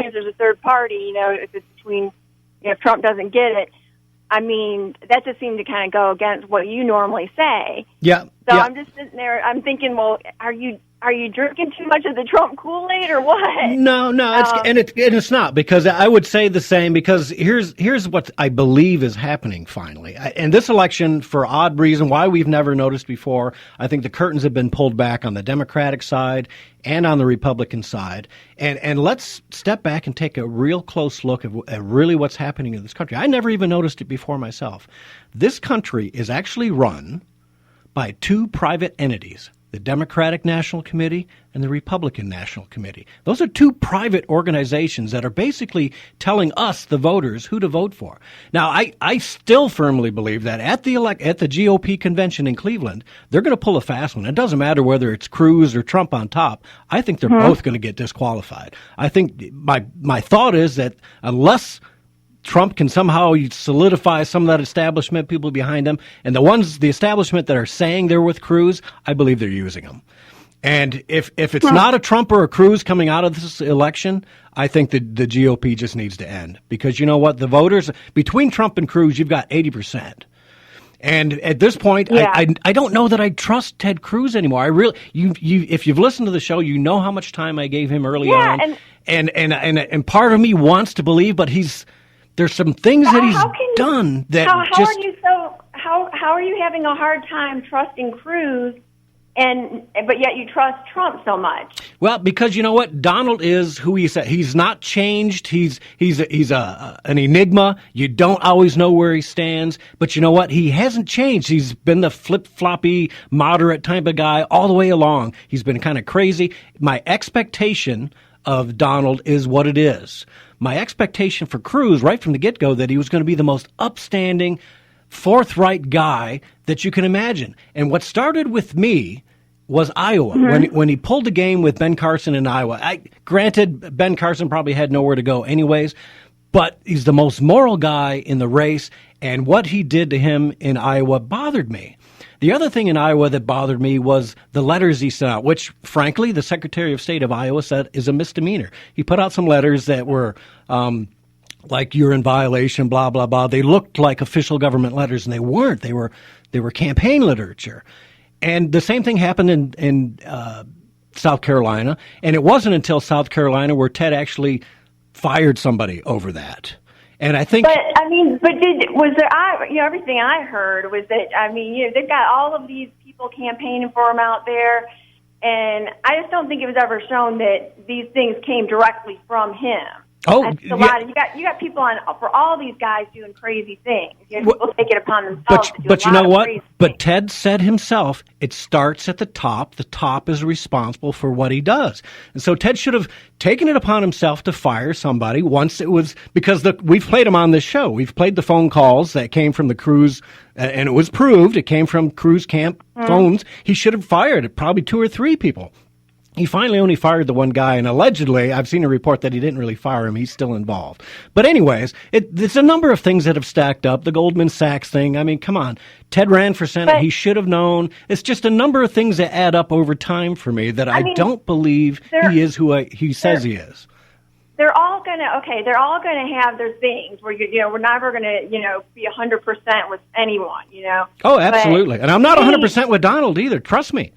if there's a third party, if it's between, if Trump doesn't get it, I mean, that just seemed to kind of go against what you normally say. Yeah. So I'm just sitting there, I'm thinking, well, are you drinking too much of the Trump Kool-Aid or what? No, it's not, because I would say the same, because here's what I believe is happening finally. And this election, for odd reason, why we've never noticed before, I think the curtains have been pulled back on the Democratic side and on the Republican side. And let's step back and take a real close look at really what's happening in this country. I never even noticed it before myself. This country is actually run by two private entities, the Democratic National Committee and the Republican National Committee. Those are two private organizations that are basically telling us, the voters, who to vote for. Now, I still firmly believe that at the GOP convention in Cleveland, they're going to pull a fast one. It doesn't matter whether it's Cruz or Trump on top. I think they're both going to get disqualified. I think my thought is that unless Trump can somehow solidify some of that establishment, people behind him, and the establishment that are saying they're with Cruz, I believe they're using them. And if it's not a Trump or a Cruz coming out of this election, I think the GOP just needs to end. Because you know what? The voters, between Trump and Cruz, you've got 80%. And at this point, I don't know that I trust Ted Cruz anymore. I really, if you've listened to the show, you know how much time I gave him early on. And part of me wants to believe, but there's some things that he's done that how are you having a hard time trusting Cruz, but yet you trust Trump so much? Well, because you know what, Donald is who he said. He's not changed. He's an enigma. You don't always know where he stands. But you know what? He hasn't changed. He's been the flip-floppy, moderate type of guy all the way along. He's been kind of crazy. My expectation of Donald is what it is. My expectation for Cruz right from the get-go that he was going to be the most upstanding, forthright guy that you can imagine. And what started with me was Iowa. When he pulled the game with Ben Carson in Iowa. Granted, Ben Carson probably had nowhere to go anyways, but he's the most moral guy in the race, and what he did to him in Iowa bothered me. The other thing in Iowa that bothered me was the letters he sent out, which, frankly, the Secretary of State of Iowa said is a misdemeanor. He put out some letters that were like, you're in violation, blah, blah, blah. They looked like official government letters, and they weren't. They were campaign literature. And the same thing happened in South Carolina, and it wasn't until South Carolina where Ted actually fired somebody over that. And I think, everything I heard was that, they've got all of these people campaigning for him out there, and I just don't think it was ever shown that these things came directly from him. Oh, that's a lot. You got people for all these guys doing crazy things. People take it upon themselves. But you know what? But Ted said himself, it starts at the top. The top is responsible for what he does. And so Ted should have taken it upon himself to fire somebody once it was, because we've played him on this show. We've played the phone calls that came from the Cruz, and it was proved it came from Cruz camp phones. He should have fired probably 2 or 3 people. He finally only fired the one guy, and allegedly, I've seen a report that he didn't really fire him. He's still involved. But anyways, it's a number of things that have stacked up. The Goldman Sachs thing. I mean, come on. Ted ran for Senate. He should have known. It's just a number of things that add up over time for me that I don't believe he is who he says he is. They're all gonna have their things where we're never gonna be 100% with anyone. Oh, absolutely. And I'm not 100% with Donald either. Trust me.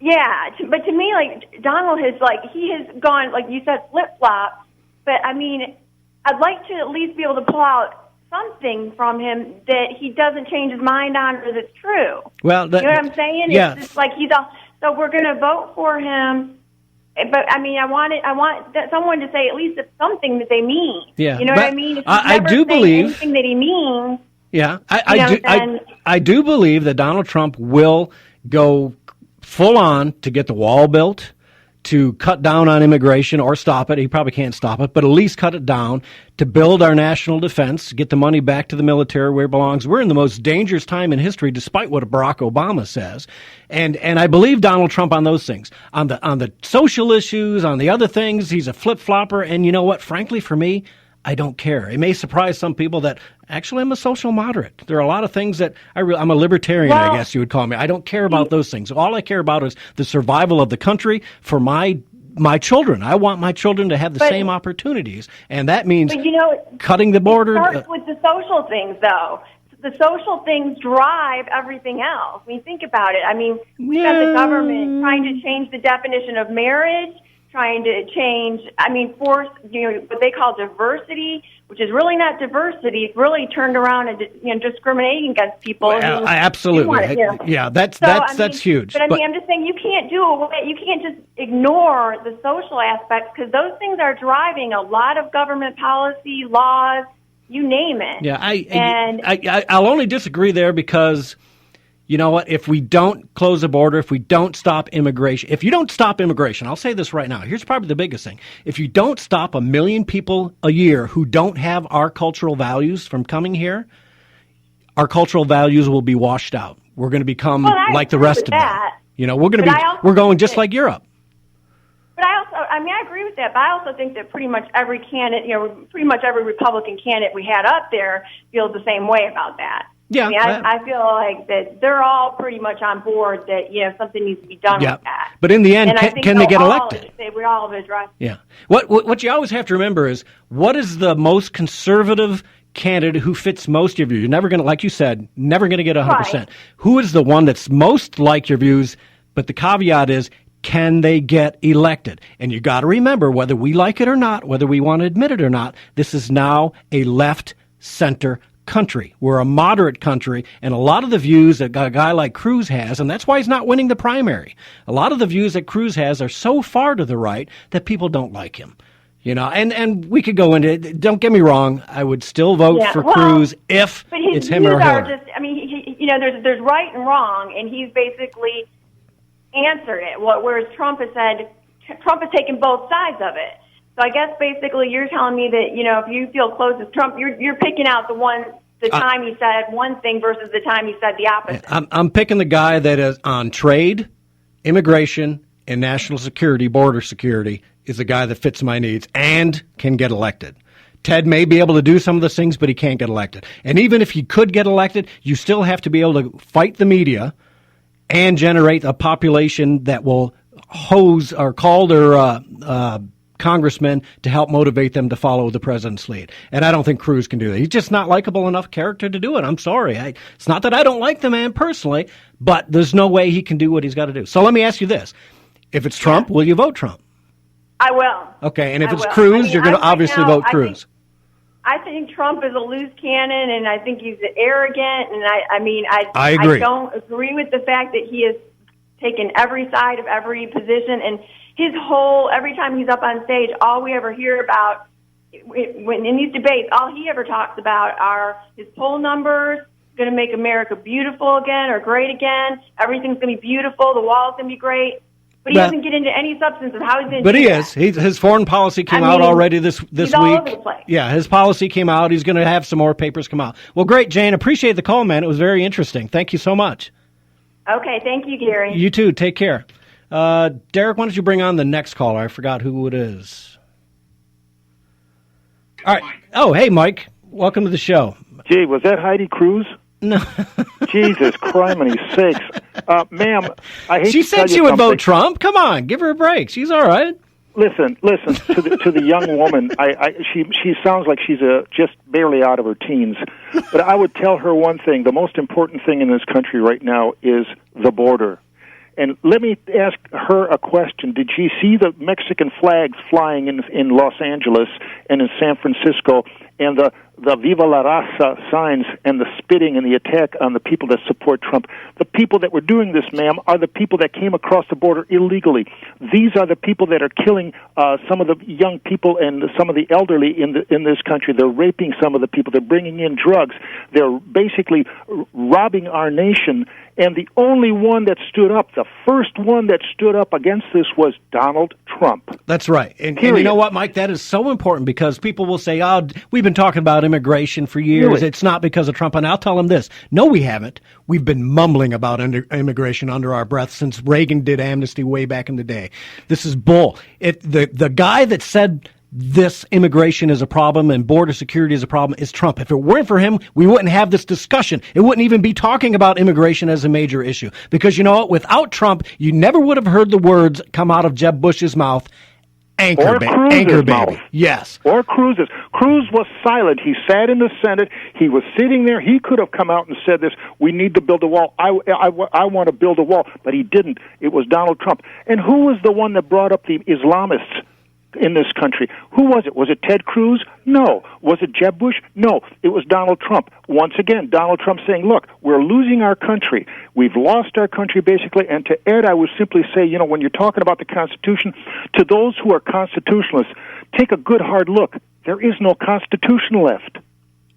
Yeah, but to me, Donald has he has gone, like you said, flip-flop. But I'd like to at least be able to pull out something from him that he doesn't change his mind on, or that's true. Well, you know what I'm saying? Yeah. It's just like so we're going to vote for him. But I want someone to say at least it's something that they mean. Yeah. You know what I mean? If I do believe anything that he means. Yeah, I do believe that Donald Trump will go full on to get the wall built, to cut down on immigration or stop it. He probably can't stop it, but at least cut it down, to build our national defense, get the money back to the military where it belongs. We're in the most dangerous time in history, despite what Barack Obama says. And I believe Donald Trump on those things. On the social issues, on the other things, he's a flip-flopper. And you know what? Frankly, for me, I don't care. It may surprise some people that actually I'm a social moderate. There are a lot of things that I'm a libertarian, I guess you would call me. I don't care about those things. All I care about is the survival of the country for my my children. I want my children to have the same opportunities, and that means cutting the border. It starts with the social things, though. The social things drive everything else. I mean, think about it. I mean, we've got the government trying to change the definition of marriage, trying to change, force, what they call diversity, which is really not diversity. It's really turned around and discriminating against people. Well, absolutely. Yeah, that's huge. But I'm just saying you can't just ignore the social aspects, because those things are driving a lot of government policy, laws, you name it. Yeah, I'll only disagree there because, you know what, if we don't close the border, if we don't stop immigration, if you don't stop immigration, I'll say this right now, here's probably the biggest thing. If you don't stop 1 million people a year who don't have our cultural values from coming here, our cultural values will be washed out. We're going to become like the rest of them. We're going just like Europe. But I agree with that, but I also think that pretty much every candidate, pretty much every Republican candidate we had up there feels the same way about that. Yeah. I feel like that they're all pretty much on board that, something needs to be done with that. But in the end, can they get elected? We all have addressed. Yeah. What you always have to remember is, what is the most conservative candidate who fits most of your views? You're never going to, like you said, never going to get 100%. Right. Who is the one that's most like your views? But the caveat is, can they get elected? And you got to remember, whether we like it or not, whether we want to admit it or not, this is now a left-center country. We're a moderate country, and a lot of the views that a guy like Cruz has, and that's why he's not winning the primary, a lot of the views that Cruz has are so far to the right that people don't like him. And we could go into it. Don't get me wrong, I would still vote for Cruz if it's him or Hillary. There's right and wrong, and he's basically answered it. Whereas Trump has taken both sides of it. So I guess basically you're telling me that, if you feel close to Trump, you're picking out the time he said one thing versus the time he said the opposite. I'm picking the guy that is on trade, immigration, and national security, border security, is the guy that fits my needs and can get elected. Ted may be able to do some of those things, but he can't get elected. And even if he could get elected, you still have to be able to fight the media and generate a population that will hose or call their congressmen to help motivate them to follow the president's lead. And I don't think Cruz can do that. He's just not likable enough character to do it. I'm sorry. It's not that I don't like the man personally, but there's no way he can do what he's got to do. So let me ask you this. If it's Trump, will you vote Trump? I will. Okay, and if it's Cruz, you're going to obviously vote Cruz. I think Trump is a loose cannon, and I think he's arrogant, and I agree. I don't agree with the fact that he has taken every side of every position, and every time he's up on stage, all we ever hear about when in these debates, all he ever talks about are his poll numbers, going to make America beautiful again or great again, everything's going to be beautiful, the wall's going to be great. But he doesn't get into any substance of how he's going to do that. But he is. His foreign policy came out already this week. All over the place. Yeah, his policy came out. He's going to have some more papers come out. Well, great, Jane. Appreciate the call, man. It was very interesting. Thank you so much. Okay, thank you, Gary. You too. Take care. Derek, why don't you bring on the next caller? I forgot who it is. All right. Oh, hey, Mike. Welcome to the show. Gee, was that Heidi Cruz? No. Jesus, criminy sakes. Ma'am, I hate she to tell said you she would something. vote Trump. Come on, give her a break. She's all right. Listen to the young woman. She sounds like she's just barely out of her teens. But I would tell her one thing. The most important thing in this country right now is the border. And let me ask her a question. Did she see the Mexican flags flying in Los Angeles and in San Francisco, and the Viva la Raza signs and the spitting and the attack on the people that support Trump? The people that were doing this, ma'am, are the people that came across the border illegally. These are the people that are killing some of the young people and some of the elderly in this country. They're raping some of the people. They're bringing in drugs. They're basically robbing our nation. And the only one that stood up, the first one that stood up against this was Donald Trump. That's right. And you know what, Mike? That is so important because people will say, we've been talking about immigration for years. Really? It's not because of Trump. And I'll tell them this. No, we haven't. We've been mumbling about immigration under our breath since Reagan did amnesty way back in the day. This is bull. The guy that said this immigration is a problem and border security is a problem is Trump. If it weren't for him, we wouldn't have this discussion. It wouldn't even be talking about immigration as a major issue. Because you know what? Without Trump, you never would have heard the words come out of Jeb Bush's mouth. Anchor baby. Yes. Or Cruz's. Cruz was silent. He sat in the Senate. He was sitting there. He could have come out and said this, we need to build a wall. I want to build a wall. But he didn't. It was Donald Trump. And who was the one that brought up the Islamists in this country? Who was it? Was it Ted Cruz? No. Was it Jeb Bush? No. It was Donald Trump. Once again, Donald Trump saying, look, we're losing our country. We've lost our country, basically. And to Ed, I would simply say, you know, when you're talking about the Constitution, to those who are constitutionalists, take a good hard look. There is no Constitution left.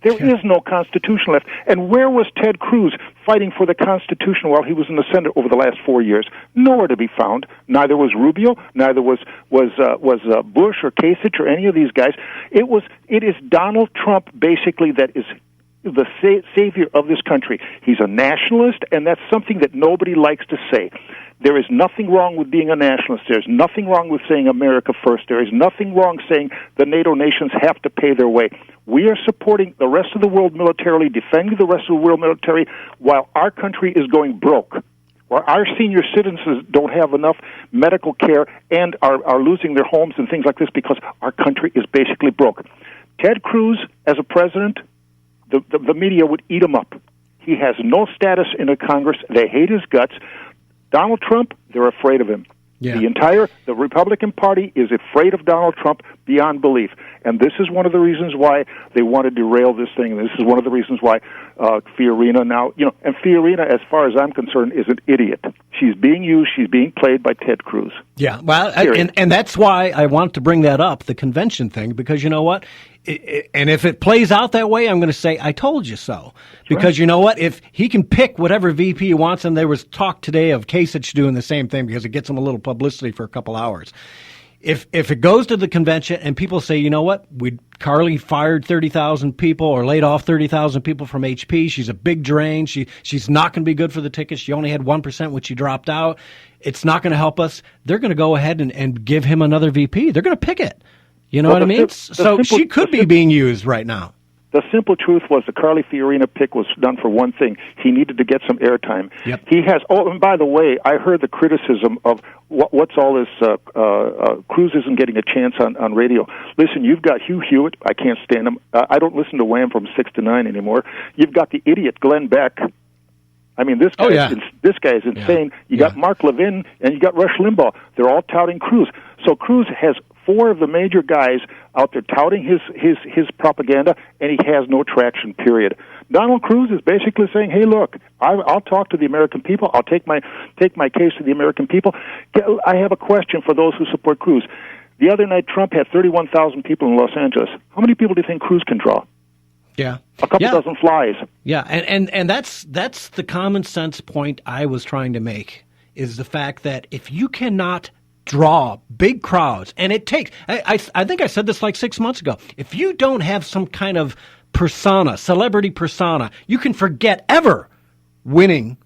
There is no Constitution left. And where was Ted Cruz fighting for the Constitution while he was in the Senate over the last 4 years? Nowhere to be found. Neither was Rubio, neither was Bush or Kasich or any of these guys. It is Donald Trump basically that is the savior of this country. He's a nationalist, and that's something that nobody likes to say. There is nothing wrong with being a nationalist. There's nothing wrong with saying America first. There is nothing wrong saying the NATO nations have to pay their way. We are supporting the rest of the world militarily, defending the rest of the world military, while our country is going broke, while our senior citizens don't have enough medical care and are losing their homes and things like this because our country is basically broke. Ted Cruz, as a president, the media would eat him up. He has no status in the Congress. They hate his guts. Donald Trump, they're afraid of him. Yeah. The Republican Party is afraid of Donald Trump beyond belief. And this is one of the reasons why they want to derail this thing. And this is one of the reasons why Fiorina now, and Fiorina, as far as I'm concerned, is an idiot. She's being used. She's being played by Ted Cruz. Yeah, well, and that's why I want to bring that up, the convention thing, because you know what? And if it plays out that way, I'm going to say, I told you so. Because you know what? If he can pick whatever VP he wants, and there was talk today of Kasich doing the same thing because it gets him a little publicity for a couple hours. If it goes to the convention and people say, you know what, Carly fired 30,000 people or laid off 30,000 people from HP. She's a big drain. She's not going to be good for the tickets. She only had 1%, which she dropped out. It's not going to help us. They're going to go ahead and give him another VP. They're going to pick it. You know what I mean? She could be being used right now. The simple truth was the Carly Fiorina pick was done for one thing. He needed to get some airtime. Yep. He has. Oh, and by the way, I heard the criticism of what's all this. Cruz isn't getting a chance on radio. Listen, you've got Hugh Hewitt. I can't stand him. I don't listen to Wham from 6 to 9 anymore. You've got the idiot Glenn Beck. I mean, this guy is insane. You got Mark Levin and you got Rush Limbaugh. They're all touting Cruz. So Cruz has 4 of the major guys out there touting his propaganda, and he has no traction, period. Donald Cruz is basically saying, hey, look, I'll talk to the American people. I'll take my case to the American people. I have a question for those who support Cruz. The other night, Trump had 31,000 people in Los Angeles. How many people do you think Cruz can draw? Yeah. A couple dozen flies. Yeah, and that's the common sense point I was trying to make, is the fact that if you cannot draw big crowds, and it takes, I think I said this like 6 months ago, if you don't have some kind of persona, celebrity persona, you can forget ever winning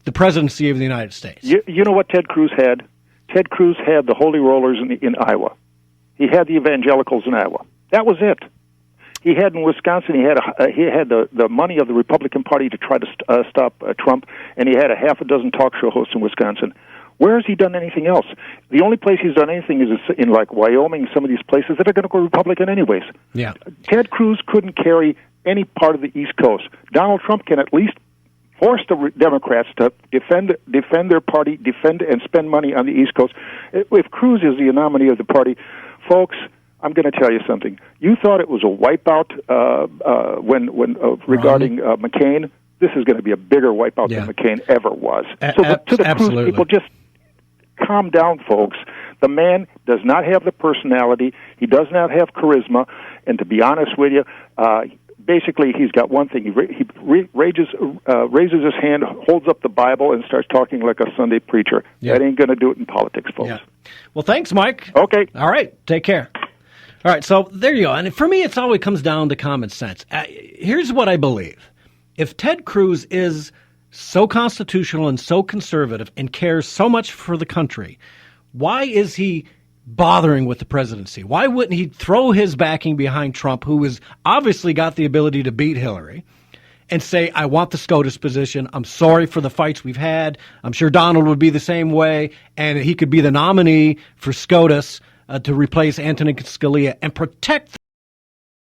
the presidency of the United States. You know what Ted Cruz had? Ted Cruz had the Holy Rollers in Iowa. He had the evangelicals in Iowa. That was it. He had in Wisconsin, he had the money of the Republican Party to try to stop Trump, and he had a half a dozen talk show hosts in Wisconsin. Where has he done anything else? The only place he's done anything is in like Wyoming, some of these places that are going to go Republican anyways. Yeah. Ted Cruz couldn't carry any part of the East Coast. Donald Trump can at least force the Democrats to defend their party, defend and spend money on the East Coast. If Cruz is the nominee of the party, folks, I'm going to tell you something. You thought it was a wipeout regarding McCain. This is going to be a bigger wipeout than McCain ever was. So to the Cruz people, just calm down, folks. The man does not have the personality. He does not have charisma. And to be honest with you, basically he's got one thing. He raises his hand, holds up the Bible, and starts talking like a Sunday preacher. Yeah. That ain't going to do it in politics, folks. Yeah. Well, thanks, Mike. Okay. All right. Take care. All right. So there you go. And for me, it always comes down to common sense. Here's what I believe. If Ted Cruz is so constitutional and so conservative and cares so much for the country, why is he bothering with the presidency? Why wouldn't he throw his backing behind Trump, who has obviously got the ability to beat Hillary, and say, I want the SCOTUS position. I'm sorry for the fights we've had. I'm sure Donald would be the same way, and he could be the nominee for SCOTUS to replace Antonin Scalia and protect